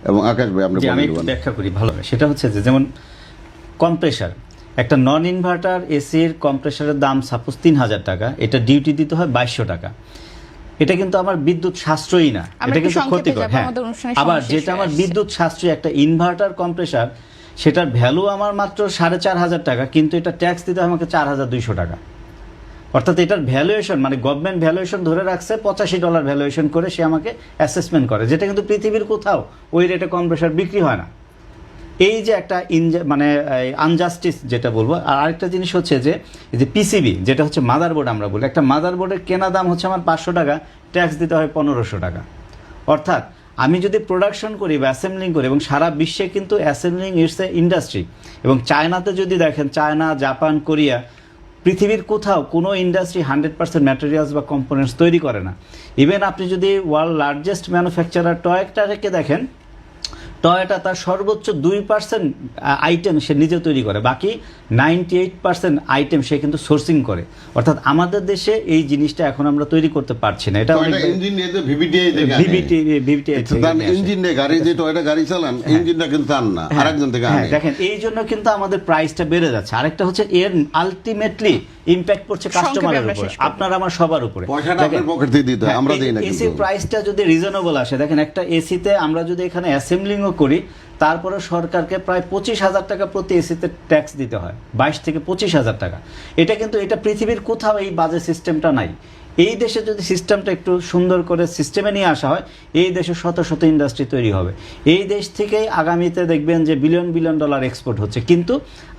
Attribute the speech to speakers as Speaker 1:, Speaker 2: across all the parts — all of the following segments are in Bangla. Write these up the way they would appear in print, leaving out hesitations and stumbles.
Speaker 1: এবং আকাশ ভাই আপনি
Speaker 2: আমি ব্যাখ্যা করি ভালো। সেটা হচ্ছে যে যেমন কম্প্রেসার, একটা নন ইনভার্টার এসির কম্প্রেসারের দাম সাপোজ ৩,০০০ টাকা, এটা ডিউটি দিতে হয় ২২০০ টাকা। এটা কিন্তু আমার বিদ্যুৎ সাশ্রয়ী না, এটা কিন্তু ক্ষতিকর। হ্যাঁ, আবার যেটা আমার বিদ্যুৎ সাশ্রয়ী একটা ইনভার্টার কম্প্রেসার, সেটার ভ্যালু আমার মাত্র ৪,৫০০ টাকা, কিন্তু এটা ট্যাক্স দিতে হয় আমাকে ৪,২০০ টাকা। অর্থাৎ এটার ভ্যালুয়েশন মানে গভর্নমেন্ট ভ্যালুয়েশন ধরে রাখছে $৮৫ ভ্যালুয়েশন করে সে আমাকে অ্যাসেসমেন্ট করে, যেটা কিন্তু পৃথিবীর কোথাও ওই রেটে কম্প্রেসার বিক্রি হয় না। এই যে একটা মানে আনজাস্টিস যেটা বলবো। আর আরেকটা জিনিস হচ্ছে যে এই যে পিসিবি যেটা হচ্ছে মাদারবোর্ড আমরা বলি, একটা মাদারবোর্ডের কেনা দাম হচ্ছে আমার ৫০০ টাকা, ট্যাক্স দিতে হয় ১৫০০ টাকা। অর্থাৎ আমি যদি প্রোডাকশন করি বা অ্যাসেম্বলিং করি, এবং সারা বিশ্বে কিন্তু অ্যাসেম্বলিং ইটস এ ইন্ডাস্ট্রি, এবং চায়নাতে যদি দেখেন, চায়না, জাপান, কোরিয়া, পৃথিবীর কোথাও কোনো ইন্ডাস্ট্রি 100% ম্যাটেরিয়ালস বা কম্পোনেন্টস তৈরি করে না। ইভেন আপনি যদি ওয়ার্ল্ড লার্জেস্ট ম্যানুফ্যাকচারার টয়োটাকে দেখেন, টয়োটা তার সর্বোচ্চ 2% আইটেম সে নিজে তৈরি করে, বাকি 98% আইটেম সে কিন্তু সোর্সিং করে। অর্থাৎ আমাদের দেশে এই জিনিসটা এখন আমরা তৈরি করতে পারছি না। এটা
Speaker 1: ইঞ্জিন নিয়ে যে ভিভিটিআই ইঞ্জিন নিয়ে গাড়ি, যে টয়োটা গাড়ি চালান, ইঞ্জিনটা কিন্তু আন না, আরেকজন থেকে আনে।
Speaker 2: দেখেন এই জন্য কিন্তু আমাদের প্রাইসটা বেড়ে যাচ্ছে। আরেকটা হচ্ছে এর আলটিমেটলি ইম্প্যাক্ট পড়ছে কাস্টমারের উপরে, আপনার আমার সবার উপরে।
Speaker 1: পয়সাটা আপনার পকেট থেকে দিতে হয়, আমরা দেই না।
Speaker 2: এসি প্রাইসটা যদি রিজনেবল আসে, দেখেন একটা এসিতে আমরা যদি এখানে অ্যাসেম্বলিংও করি, তারপরে সরকারকে প্রায় ২৫,০০০ টাকা প্রতি এসিতে ট্যাক্স দিতে হয়, ২২ থেকে ২৫,০০০ টাকা। এটা কিন্তু এটা পৃথিবীর কোথাও এই বাজে সিস্টেমটা নাই। এই দেশে যদি সিস্টেমটা একটু সুন্দর করে সিস্টেমে নিয়ে আসা হয়, এই দেশে শত শত ইন্ডাস্ট্রি তৈরি হবে। এই দেশ থেকেই আগামীতে দেখবেন যে বিলিয়ন বিলিয়ন ডলার এক্সপোর্ট হচ্ছে, কিন্তু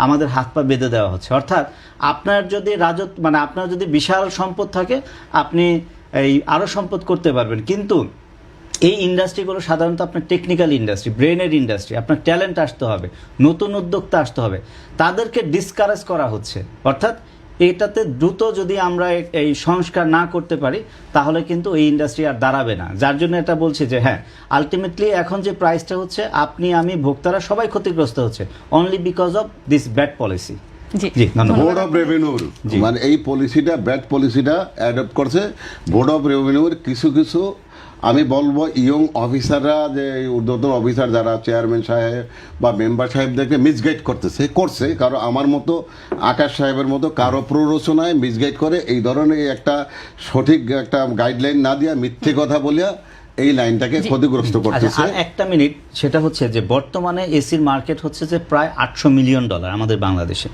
Speaker 2: আমাদের হাত পা বেঁধে দেওয়া হচ্ছে। অর্থাৎ আপনার যদি মানে আপনার যদি বিশাল সম্পদ থাকে, আপনি এই আরও সম্পদ করতে পারবেন, কিন্তু এই ইন্ডাস্ট্রিগুলো সাধারণত আপনার টেকনিক্যাল ইন্ডাস্ট্রি, ব্রেনের ইন্ডাস্ট্রি, আপনার ট্যালেন্ট আসতে হবে, নতুন উদ্যোক্তা আসতে হবে, তাদেরকে ডিসকারেজ করা হচ্ছে। অর্থাৎ এটাতে দ্রুত যদি আমরা এই সংস্কার না করতে পারি, তাহলে কিন্তু এই ইন্ডাস্ট্রি আর দাঁড়াবে না। যার জন্য এটা বলছি যে হ্যাঁ, আলটিমেটলি এখন যে প্রাইসটা হচ্ছে, আপনি আমি ভোক্তারা সবাই ক্ষতিগ্রস্ত হচ্ছে, only because of this bad policy.
Speaker 1: Board of রেভিনিউর মানে এই পলিসিটা, ব্যাড পলিসিটা অ্যাডপ্ট করছে বোর্ড অফ রেভিনিউর কিছু কিছু, আমি বলবো ইয়ং অফিসাররা, যে ঊর্ধ্বতন অফিসার যারা, চেয়ারম্যান সাহেব বা মেম্বার সাহেবদেরকে মিসগাইড করছে। কারণ আমার মতো, আকাশ সাহেবের মতো কারো প্ররোচনায় মিসগাইড করে, এই ধরনের একটা সঠিক একটা গাইডলাইন না দিয়া মিথ্যে কথা বলিয়া এই লাইনটাকে ক্ষতিগ্রস্ত করতেছে।
Speaker 2: আর একটা মিনিট, সেটা হচ্ছে যে বর্তমানে এসির মার্কেট হচ্ছে যে প্রায় $800 মিলিয়ন আমাদের বাংলাদেশে।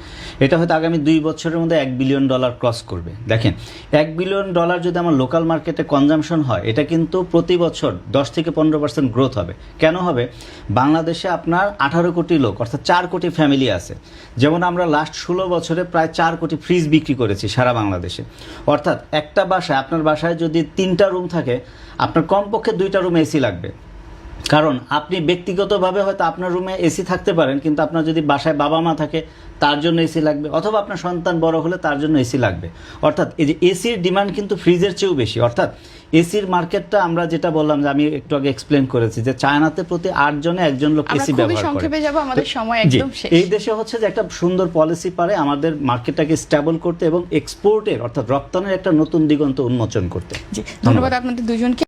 Speaker 2: এটা হয়তো আগামী 2 বছরের মধ্যে $1 বিলিয়ন ক্রস করবে। দেখেন, $1 বিলিয়ন যদি আমার লোকাল মার্কেটে কনজামশন হয়, এটা কিন্তু প্রতি বছর 10 থেকে 15% গ্রোথ হবে। কেন হবে? বাংলাদেশে আপনার 18 কোটি লোক, অর্থাৎ 4 কোটি ফ্যামিলি আছে। যেমন আমরা লাস্ট 16 বছরে প্রায় 4 কোটি ফ্রিজ বিক্রি করেছি সারা বাংলাদেশে। অর্থাৎ একটা বাসায়, আপনার বাসায় যদি 3টা রুম থাকে, আপনার কমপক্ষে 2টা রুমে এসি লাগবে। কারণ আপনি ব্যক্তিগতভাবে হয়তো আপনার রুমে এসি থাকতে পারেন, কিন্তু আপনার যদি বাসায় বাবা মা থাকে, তার জন্য এসি লাগবে, অথবা আপনার সন্তান বড় হলে তার জন্য এসি লাগবে। অর্থাৎ এই যে এসির ডিমান্ড কিন্তু ফ্রিজের চেয়েও বেশি। অর্থাৎ এসির মার্কেটটা আমরা যেটা বললাম, যে আমি একটু আগে এক্সপ্লেন করেছি, যে চায়নাতে প্রতি 8 জনে 1 জন লোক এসি ব্যবহার করে। এই দেশে হচ্ছে যে একটা সুন্দর পলিসি পারে আমাদের মার্কেটটাকে স্টেবল করতে এবং এক্সপোর্টের অর্থাৎ রপ্তানির একটা নতুন দিগন্ত উন্মোচন করতে।
Speaker 3: ধন্যবাদ আপনাদের দুজনকে।